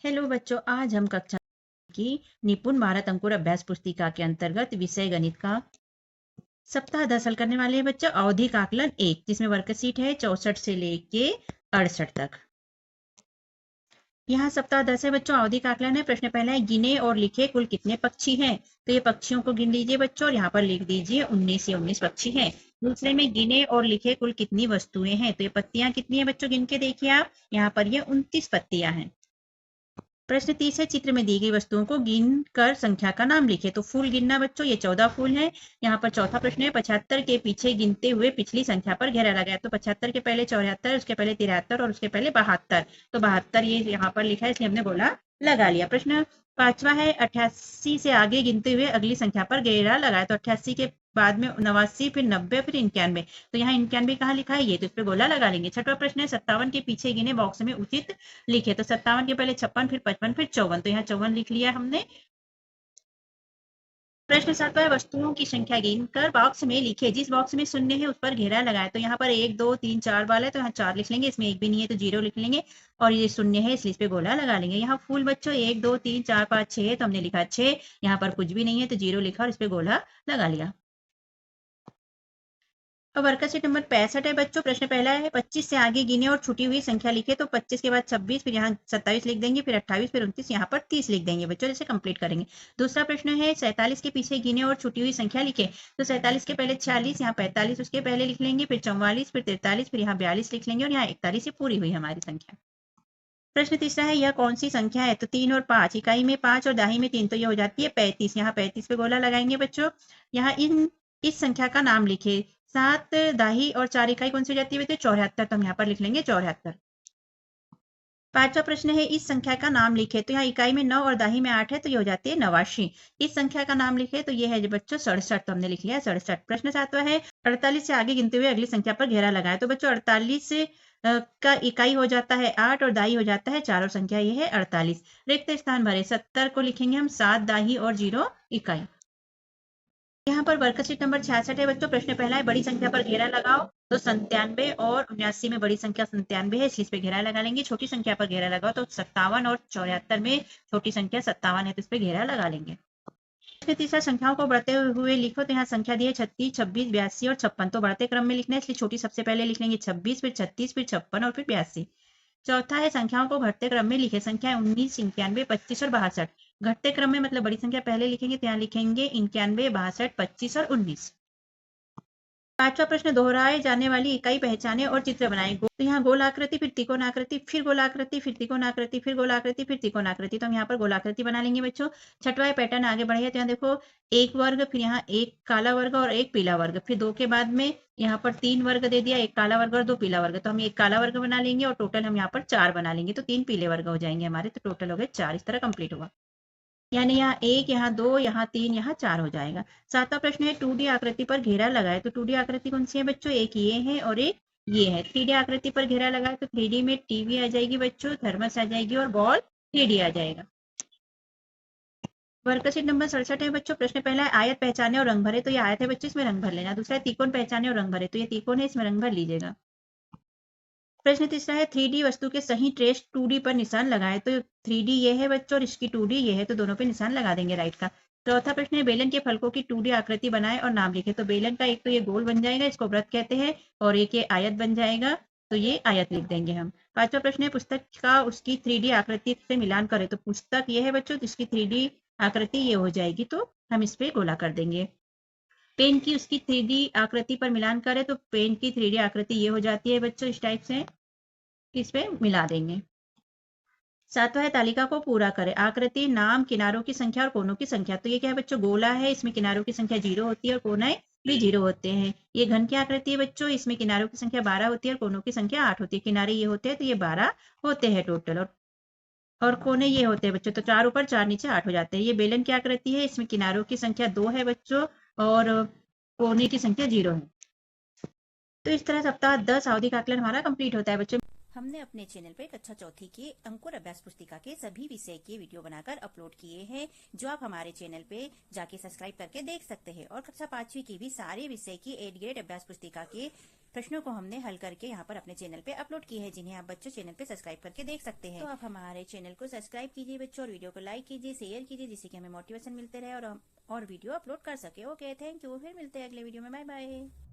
Hello बच्चों, आज हम कक्षा की निपुण भारत अंकुर अभ्यास पुस्तिका के अंतर्गत विषय गणित का सप्ताह 10 हल करने वाले हैं बच्चों। आवधिक आकलन 1, जिसमें वर्कशीट है 64 से लेके 68 तक। यहाँ सप्ताह 10 है बच्चों, आवधिक आकलन है। प्रश्न पहला है, गिने और लिखे कुल कितने पक्षी हैं। तो ये पक्षियों को गिन लीजिए बच्चों और यहाँ पर लिख दीजिए 19 या 19 पक्षी हैं। दूसरे में, गिने और लिखे कुल कितनी वस्तुएं हैं। तो ये पत्तियां कितनी है बच्चों, गिन के देखिए आप। यहाँ पर ये 29 पत्तियां हैं। प्रश्न 30 है, चित्र में दी गई वस्तुओं को गिन कर संख्या का नाम लिखे। तो फूल गिनना बच्चों, ये 14 फूल हैं। यहाँ पर चौथा प्रश्न है, 75 के पीछे गिनते हुए पिछली संख्या पर घेरा लगाया। तो 75 के पहले 74, उसके पहले 73 और उसके पहले 72। तो 72 ये यहाँ पर लिखा है, इसलिए हमने बोला लगा लिया। प्रश्न पांचवा है, 88 से आगे गिनते हुए अगली संख्या पर घेरा लगाया। तो 88 के बाद में 89, फिर 90, फिर 91। तो यहाँ 91 कहाँ लिखा है, ये तो इस पे गोला लगा लेंगे। छठवां प्रश्न है, 57 के पीछे गिने बॉक्स में उचित लिखे। तो 57 के पहले 56, फिर 55, फिर 54। तो यहाँ 54 लिख लिया हमने। प्रश्न 7वां है, वस्तुओं की संख्या गिनकर बॉक्स में लिखे। जिस बॉक्स में शून्य है उस पर घेरा लगाए। तो यहाँ पर 1, 2, 3, 4 वाला है, तो यहाँ 4 लिख लेंगे। इसमें 1 भी नहीं है तो 0 लिख लेंगे। और ये शून्य है इसलिए इस पे गोला लगा लेंगे। यहाँ फूल बच्चों 1, 2, 3, 4, 5, 6 है तो हमने लिखा 6। यहाँ पर कुछ भी नहीं है तो 0 लिखा और इस पे गोला लगा लिया। अब वर्कशीट नंबर 65 है बच्चों। प्रश्न पहला है, 25 से आगे गिने और छुटी हुई संख्या लिखे। तो 25 के बाद 26, फिर यहाँ 27 लिख देंगे, फिर 28, फिर 29, यहाँ पर 30 लिख देंगे बच्चों। जैसे कंप्लीट करेंगे। दूसरा प्रश्न है, 47 के पीछे गिने और छुटी हुई संख्या लिखे। तो 47 के पहले 46, यहाँ 45 उसके पहले लिख लेंगे, फिर 44, फिर 43, फिर यहाँ 42 लिख लेंगे और यहाँ 41 से पूरी हुई हमारी संख्या। प्रश्न तीसरा है, यह कौन सी संख्या है। तो 3 और 5, इकाई में 5 और दाही में 3, तो ये हो जाती है 35। यहाँ 35 पे गोला लगाएंगे बच्चों। यहाँ इस संख्या का नाम लिखे। 7 दाही और 4 इकाई कौन सी हो जाती है बच्चों, 74। तो हम यहाँ पर लिख लेंगे 74। पांचवा प्रश्न है, इस संख्या का नाम लिखे। तो यहाँ इकाई में 9 और दाही में 8 है तो ये हो जाती है 89। इस संख्या का नाम लिखे, तो ये है बच्चों 67। तो हमने लिख लिया 67। प्रश्न 7वां है, 48 से आगे गिनते हुए अगली संख्या पर घेरा लगाए। तो बच्चों 48 का इकाई हो जाता है 8 और दाही हो जाता है 4 और संख्या ये है 48। रिक्त स्थान भरे। 70 को लिखेंगे हम 7 दाही और 0 इकाई। यहाँ पर वर्कशीट नंबर 66 है बच्चों। प्रश्न पहला है, बड़ी संख्या पर घेरा लगाओ। तो 97 और 79 में बड़ी संख्या 97 है इसलिए इस पे घेरा लगा लेंगे। छोटी संख्या पर घेरा लगाओ। तो 57 और 74 में छोटी संख्या 57 है तो इस पे घेरा लगा लेंगे। प्रश्न तीसरा, संख्याओं को बढ़ते हुए लिखो। तो यहाँ संख्या दी है 36, 26, 82 और 56। तो बढ़ते क्रम में लिखना है इसलिए छोटी सबसे पहले लिख लेंगे 26, फिर 36, फिर 56 और फिर 82। चौथा है, संख्याओं को घटते क्रम में लिखे। संख्या 19, 91, 25 और 62। घटते क्रम में मतलब बड़ी संख्या पहले लिखेंगे तो यहाँ लिखेंगे 91, 62, 25 और 19। पांचवा प्रश्न, दोहराए जाने वाली इकाई पहचाने और चित्र बनाए। तो यहाँ गोलाकृति, फिर त्रिकोणाकृति, फिर गोलाकृति, फिर त्रिकोणाकृति, फिर गोलाकृति, फिर त्रिकोणाकृति। तो हम यहाँ पर गोलाकृति बना लेंगे बच्चों। छठवां पैटर्न आगे बढ़े तो यहाँ देखो, एक वर्ग, फिर यहाँ एक काला वर्ग और एक पीला वर्ग, फिर 2 के बाद में यहाँ पर 3 वर्ग दे दिया, एक काला वर्ग और 2 पीला वर्ग। तो हम एक काला वर्ग बना लेंगे और टोटल हम यहाँ पर 4 बना लेंगे। तो 3 पीले वर्ग हो जाएंगे हमारे, तो टोटल हो गए 4। इस तरह कंप्लीट हुआ। यानी यहाँ 1, यहाँ 2, यहाँ 3, यहाँ 4 हो जाएगा। सातवां प्रश्न है, 2D आकृति पर घेरा लगाए। तो 2D आकृति कौन सी है बच्चों, एक ये है और एक ये है। 3D आकृति पर घेरा लगाए तो 3D में टीवी आ जाएगी बच्चों, थर्मस आ जाएगी और बॉल 3D आ जाएगा। वर्कशीट नंबर 67 है बच्चों। प्रश्न पहला है, आयत पहचाने और रंग भरे। तो ये आयत है बच्चों, इसमें रंग भर लेना। दूसरा है, त्रिकोण पहचाने और रंग भरे। तो ये त्रिकोण है, इसमें रंग भर लीजिएगा। प्रश्न तीसरा है, 3D वस्तु के सही ट्रेस 2D पर निशान लगाए। तो 3D ये है बच्चों और इसकी 2D ये है, तो दोनों पे निशान लगा देंगे राइट का। चौथा प्रश्न है, बेलन के फलकों की 2D आकृति बनाए और नाम लिखे। तो बेलन का एक तो ये गोल बन जाएगा, इसको वृत्त कहते हैं, और एक ये आयत बन जाएगा, तो ये आयत लिख देंगे हम। पांचवा प्रश्न है, पुस्तक का उसकी 3D आकृति से मिलान करें। तो पुस्तक ये है बच्चों, जिसकी 3D आकृति ये हो जाएगी, तो हम इस पे गोला कर देंगे। पेन की उसकी 3D आकृति पर मिलान करें तो पेन की 3D आकृति ये हो जाती है बच्चों, इस टाइप से इस पे मिला देंगे। सातवां है, तालिका को पूरा करें। आकृति, नाम, किनारों की संख्या और कोनों की संख्या। तो ये क्या है बच्चों, गोला है, इसमें किनारों की संख्या 0 होती है और कोने भी 0 होते हैं। ये घन की आकृति है बच्चों, इसमें किनारों की संख्या 12 होती है और कोनों की संख्या 8 होती है। किनारे ये होते हैं तो ये 12 होते हैं टोटल, और कोने ये होते हैं बच्चों, तो 4 ऊपर 4 नीचे 8 हो जाते हैं। ये बेलन की आकृति है, इसमें किनारों की संख्या 2 है बच्चों और कोने की संख्या 0 है। तो इस तरह सप्ताह 10 आवधिक आकलन हमारा कंप्लीट होता है बच्चों। हमने अपने चैनल पे कक्षा चौथी के अंकुर अभ्यास पुस्तिका के सभी विषय के वीडियो बनाकर अपलोड किए हैं, जो आप हमारे चैनल पे जाके सब्सक्राइब करके देख सकते हैं। और कक्षा 5वीं की भी सारे विषय की 8 ग्रेड अभ्यास पुस्तिका के प्रश्नों को हमने हल करके यहाँ पर अपने चैनल पे अपलोड किए हैं, जिन्हें आप बच्चों चैनल पे सब्सक्राइब करके देख सकते हैं। तो आप हमारे चैनल को सब्सक्राइब कीजिए बच्चों, और वीडियो को लाइक कीजिए, शेयर कीजिए, जिससे कि हमें मोटिवेशन मिलते रहे और वीडियो अपलोड कर सके। Okay, thank you. फिर मिलते हैं अगले वीडियो में। Bye bye.